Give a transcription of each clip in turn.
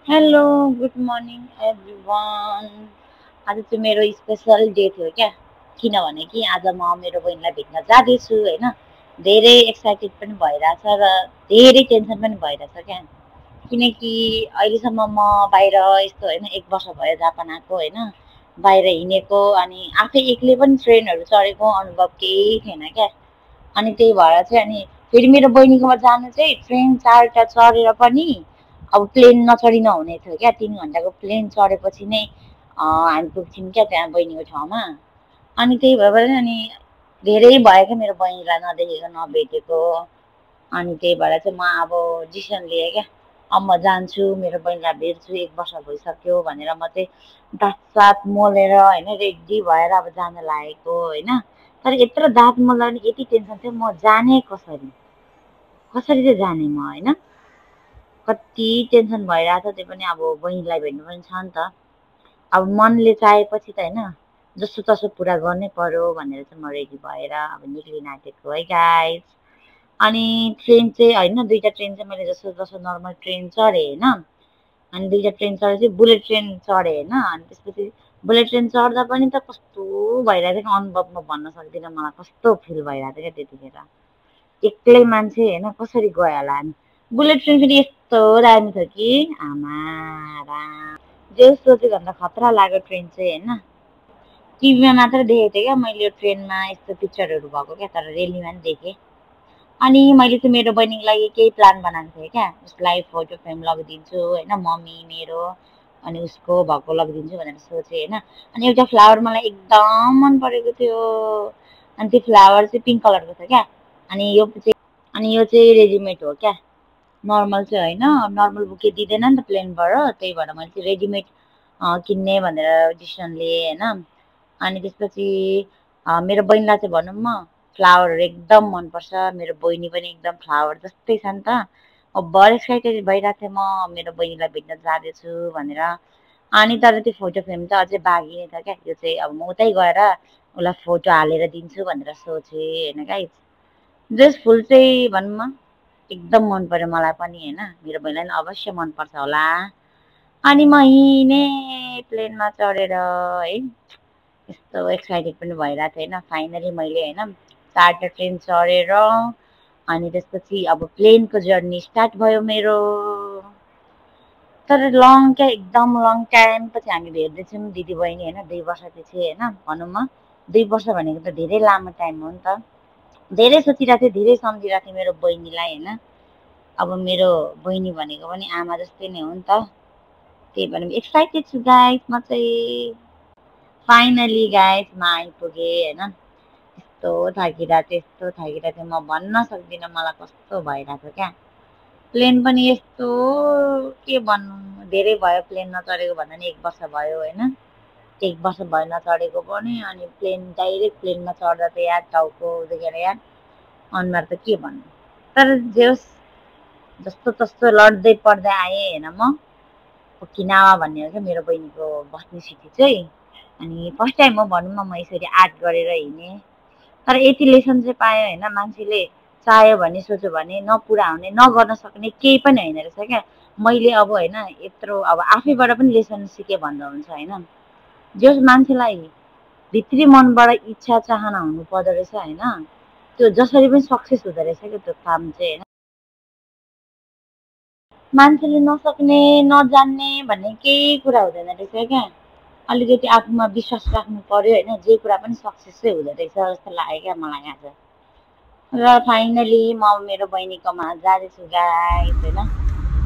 Hello good morning everyone. आज चाहिँ मेरो स्पेसल डे थियो क्या, किनभने कि आज म मेरो बहिनीलाई भेट्न जाँदैछु होइन। धेरै एक्साइटेड पनि भइरहेछ र धेरै टेन्सन पनि भइरहेछ क्या, किनकि अहिलेसम्म म बाहिर यस्तो होइन 1 वर्ष भयो जापान आएको होइन, बाहिर हिँडेको अनि आफै एक्लै पनि ट्रेनहरू चढेको अनुभव केही थिएन क्या। अनि त्यही भएर चाहिँ अनि फेरि मेरो बहिनीकोमा जानु चाहिँ ट्रेन 4टा चढेर पनि अब प्लेन नचढी नहुने थियो क्या। 3 घन्टाको प्लेन चढेपछि नै हामी पुग्छौँ क्या त्यहाँ बहिनीको ठाउँमा। अनि त्यही भएर अनि धेरै भयो क्या मेरो बहिनीलाई नदेखेको नभेटेको। अनि त्यही भएर चाहिँ म अब डिसिसन लिएँ क्या, अब म जान्छु मेरो बहिनीलाई भेट्छु, 1 वर्ष भइसक्यो भनेर म चाहिँ दाँत सात मोलेर होइन रेडी भएर अब जान लागेको होइन। तर यत्रो दाँत मोल्दा पनि यति टेन्सन थियो, म जाने कसरी कसरी चाहिँ जाने म होइन। कति टेन्सन भइरहेको छ, त्यो पनि अब बहिनीलाई भेट्नु पनि छ नि त। अब मनले चाहेपछि त होइन जसो तसो पुरा गर्नै पर्यो भनेर चाहिँ म रेडी भएर अब निक्लिन आँटेको है गाइस। अनि ट्रेन चाहिँ होइन 2टा ट्रेन चाहिँ मैले जसो तसो नर्मल ट्रेन चढेँ होइन। अनि 2टा ट्रेन चढेर चाहिँ बुलेट ट्रेन चढेँ होइन। अनि त्यसपछि बुलेट ट्रेन चढ्दा पनि त कस्तो भइरहेको थियो अनुभव म भन्न सक्दिनँ, मलाई कस्तो फिल भइरहेको थियो क्या त्यतिखेर। एक्लै मान्छे होइन कसरी गयो होला हामी। बुलेट ट्रेन फेरि यस्तो दामी थियो कि आमा राम, जे सोचेभन्दा खतरा लाग्यो ट्रेन चाहिँ होइन। टिभीमा मात्र देखेको थिएँ क्या मैले यो ट्रेनमा यस्तो पिक्चरहरू भएको क्या, तर रेलीमा पनि देखेँ। अनि मैले चाहिँ मेरो बहिनीको लागि केही प्लान बनाएको थिएँ क्या, उसलाई फोटो फ्रेम लगिदिन्छु होइन, मम्मी मेरो अनि उसको भएको लगिदिन्छु भनेर सोचेँ होइन। अनि एउटा फ्लावर मलाई एकदम मन परेको थियो, अनि त्यो फ्लावर चाहिँ पिङ्क कलरको थियो क्या। अनि यो चाहिँ रेडिमेड हो क्या, नर्मल चाहिँ होइन। नर्मल बुके दिँदैन नि त प्लेनबाट, त्यही भएर मैले चाहिँ रेडिमेड किन्ने भनेर डिसिसन लिएँ होइन। अनि त्यसपछि मेरो बहिनीलाई चाहिँ भनौँ म फ्लावरहरू एकदम मनपर्छ, मेरो बहिनी पनि एकदम फ्लावर जस्तै छ नि त। ओभर एक्साइटेड भइरहेको थिएँ म मेरो बहिनीलाई भेट्न जाँदैछु भनेर। अनि तर त्यो फोटो फ्रेम चाहिँ अझै बाँकी नै छ क्या, त्यो चाहिँ अब म उतै गएर उसलाई फोटो हालेर दिन्छु भनेर सोचेँ होइन गाइस। जस फुल चाहिँ भनौँ न एकदम मन पर्यो मलाई पनि होइन, मेरो बहिनीलाई पनि अवश्य मनपर्छ होला। अनि म हिँडेँ प्लेनमा चढेर है, यस्तो एक्साइटेड पनि भइरहेको थियो होइन। फाइनली मैले होइन 4टा ट्रेन चढेर अनि त्यसपछि अब प्लेनको जर्नी स्टार्ट भयो मेरो। तर लङ क्या एकदम लङ टाइमपछि हामी भेट्दैछौँ दिदीबहिनी होइन, 2 वर्षपछि होइन। भनौँ न 2 वर्ष भनेको त धेरै लामो टाइम हो नि त। धेरै सोचिरहेको थिएँ, धेरै सम्झिरहेको थिएँ मेरो बहिनीलाई होइन। अब मेरो बहिनी भनेको पनि आमा जस्तै नै हो नि त, त्यही भएर एक्साइटेड छु गाइस म चाहिँ। फाइनली गाइस म आइपुगेँ होइन। यस्तो थाकिरहेको थिएँ यस्तो थाकिरहेको थिएँ, म भन्न सक्दिनँ मलाई कस्तो भइरहेको क्या। प्लेन पनि यस्तो के भन्नु, धेरै भयो प्लेन नचढेको भन्दा नि 1 वर्ष भयो होइन। 1 वर्ष भयो नचढेको पनि, अनि प्लेन डाइरेक्ट प्लेनमा चढ्दा त यार टाउको दुखेर यार अनुहार त के भन्नु। तर जे होस् जस्तो तस्तो लड्दै पढ्दै आएँ होइन म। ओकिनावा भन्ने हो क्या मेरो बहिनीको बस्ने सिटी चाहिँ। अनि फर्स्ट टाइम हो भनौँ न म यसरी आर्ट गरेर हिँडेँ। तर यति लेसन चाहिँ पायो होइन, मान्छेले चाह्यो भने सोच्यो भने नपुरा हुने नगर्न सक्ने केही पनि होइन रहेछ क्या। मैले अब होइन यत्रो अब आफैबाट पनि लेसन सिकेँ भन्दा हुन्छ होइन। जस मान्छेलाई भित्री मनबाट इच्छा चाहना हुनु पर्दो रहेछ होइन, त्यो जसरी पनि सक्सेस हुँदो रहेछ क्या त्यो काम चाहिँ होइन। मान्छेले नसक्ने नजान्ने भन्ने केही कुरा हुँदैन रहेछ क्या। अलिकति आफूमा विश्वास राख्नु पर्यो होइन, जे कुरा पनि सक्सेसै हुँदो रहेछ जस्तो लाग्यो क्या मलाई आज। र फाइनली म मेरो बहिनीकोमा जाँदैछु गाइस होइन।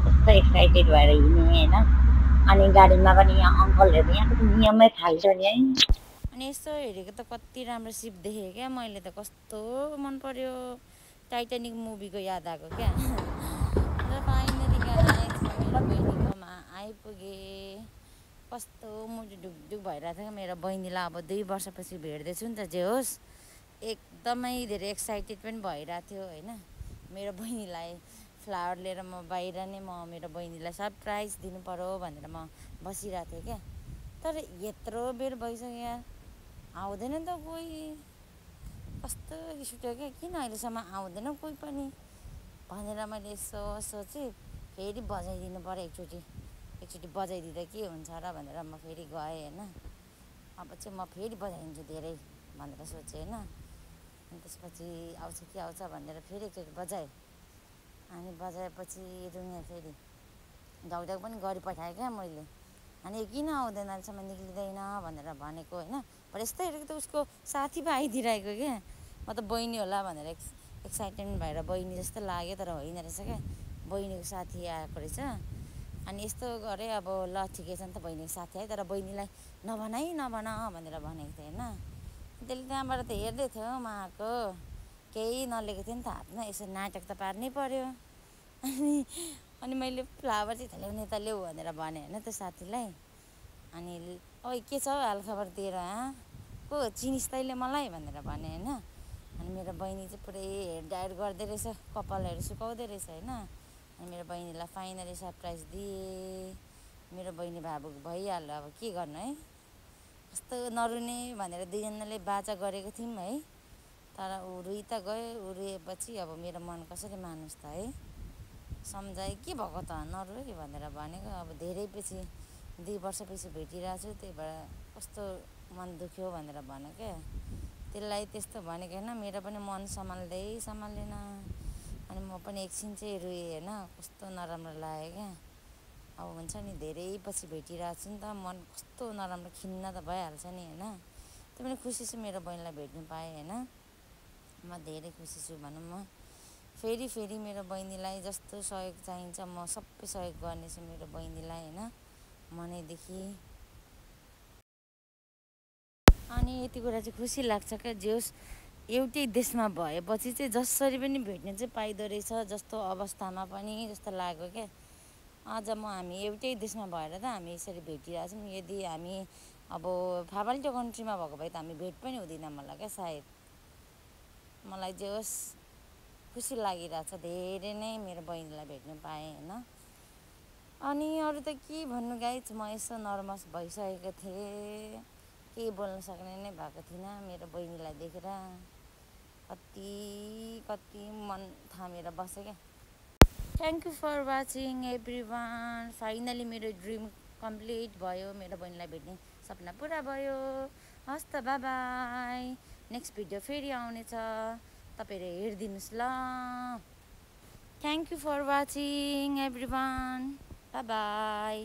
कस्तो एक्साइटेड भएर हिँडेँ होइन। अनि गाडीमा पनि यहाँ अङ्कलहरू यहाँको त नियमै थाल्छ नि है। अनि यसो हेरेको त कति राम्रो सिप देखेँ क्या मैले त, कस्तो मन पर्यो, टाइटानिक मुभीको याद आएको क्या। र फाइनली गाइस म मेरो बहिनीकोमा आइपुगेँ। कस्तो मुटु ढुकढुक भइरहेको थियो क्या, मेरो बहिनीलाई अब 2 वर्षपछि भेट्दैछु नि त। जे होस् एकदमै धेरै एक्साइटेड पनि भइरहेको थियो होइन। मेरो बहिनीलाई फ्लावर लिएर म बाहिर नै म मेरो बहिनीलाई सरप्राइज दिनु पर्यो भनेर म बसिरहेको थिएँ क्या। तर यत्रो बेर भइसक्यो आउँदैन त कोही, कस्तो रिस उठ्यो क्या, किन अहिलेसम्म आउँदैन कोही पनि भनेर मैले यसो सोचेँ। फेरि बजाइदिनु पऱ्यो एकचोटि, एकचोटि बजाइदिँदा के हुन्छ र भनेर म फेरि गएँ होइन। अब चाहिँ म फेरि बजाइदिन्छु धेरै भनेर सोचेँ होइन। अनि त्यसपछि आउँछ कि आउँछ भनेर फेरि एकचोटि बजाएँ। अनि बजाएपछि रुँगेँ फेरि ढकढक पनि गरिपठाएँ क्या मैले। अनि किन आउँदैन अहिलेसम्म निक्लिँदैन भनेर भनेको होइन। भरे यस्तै हेरेको त उसको साथी पो आइदिइरहेको क्या। म त बहिनी होला भनेर एक्साइटेड भएर बहिनी जस्तो लाग्यो, तर होइन रहेछ क्या, बहिनीको साथी आएको रहेछ। अनि यस्तो गरेँ अब ल ठिकै छ नि त बहिनीको साथी आयो, तर बहिनीलाई नभन भनेर भनेको थिएँ होइन। त्यसले त्यहाँबाट त हेर्दै थियो उहाँको केही नलिएको थियो नि त हातमा, यसो नाटक त पार्नै पर्यो। अनि मैले फ्लावर चाहिँ ल्याउने त ल्याऊ भनेर भनेँ होइन त्यो साथीलाई। अनि ओइ के छ हालखबर दिएर को चिनिस् तैँले मलाई भनेर भने होइन। अनि मेरो बहिनी चाहिँ पुरै हेड डायर गर्दै रहेछ, कपालहरू सुकाउँदै रहेछ होइन। अनि मेरो बहिनीलाई फाइनली सरप्राइज दिएँ। मेरो बहिनी भावुक भइहाल्यो, अब के गर्नु है। कस्तो नरुने भनेर दुईजनाले बाचा गरेको थियौँ है, तर ऊ रुई त गयो। ऊ रुएपछि अब मेरो मन कसरी मानुस् त है। सम्झाएँ के भएको त नरु है भनेर भनेको। अब धेरै पछि 2 वर्षपछि भेटिरहेको छु, त्यही भएर कस्तो मन दुख्यो भनेर भने क्या। त्यसलाई त्यस्तो भनेको होइन, मेरो पनि मन सम्हाल्दैन। अनि म पनि एकछिन चाहिँ रुएँ होइन, कस्तो नराम्रो लाग्यो क्या। अब हुन्छ नि धेरै पछि भेटिरहेको छु नि त, मन कस्तो नराम्रो खिन्न त भइहाल्छ नि होइन। त्यो पनि खुसी छु मेरो बहिनीलाई भेट्नु पाएँ होइन। म धेरै खुसी छु भनौँ न। फेरि मेरो बहिनीलाई जस्तो सहयोग चाहिन्छ म सबै सहयोग गर्नेछु मेरो बहिनीलाई होइन, मनैदेखि। अनि यति कुरा चाहिँ खुसी लाग्छ क्या, जे होस् एउटै देशमा भएपछि चाहिँ जसरी पनि भेट्नु चाहिँ पाइदो रहेछ जस्तो अवस्थामा पनि जस्तो लाग्यो क्या। आज हामी एउटै देशमा भएर त हामी यसरी भेटिरहेको छौँ। यदि हामी अब फाल्टो कन्ट्रीमा भएको भए त हामी भेट पनि हुँदैन मलाई क्या सायद। मलाई जे होस् खुसी लागिरहेछ धेरै नै मेरो बहिनीलाई भेट्नु पाएँ होइन। अनि अरू त के भन्नु गाइज, म यसो नर्भस भइसकेको थिएँ, केही बोल्न सक्ने नै भएको थिइनँ मेरो बहिनीलाई देखेर। कति मन थामेर बसेँ क्या। Thank you for watching everyone. Finally मेरो ड्रिम कम्प्लिट भयो, मेरो बहिनीलाई भेट्ने सपना पुरा भयो। हस् त बाई बाई। नेक्स्ट भिडियो फेरि आउनेछ, तपाईँहरू हेरिदिनुहोस् ल। Thank you for watching everyone. Bye by.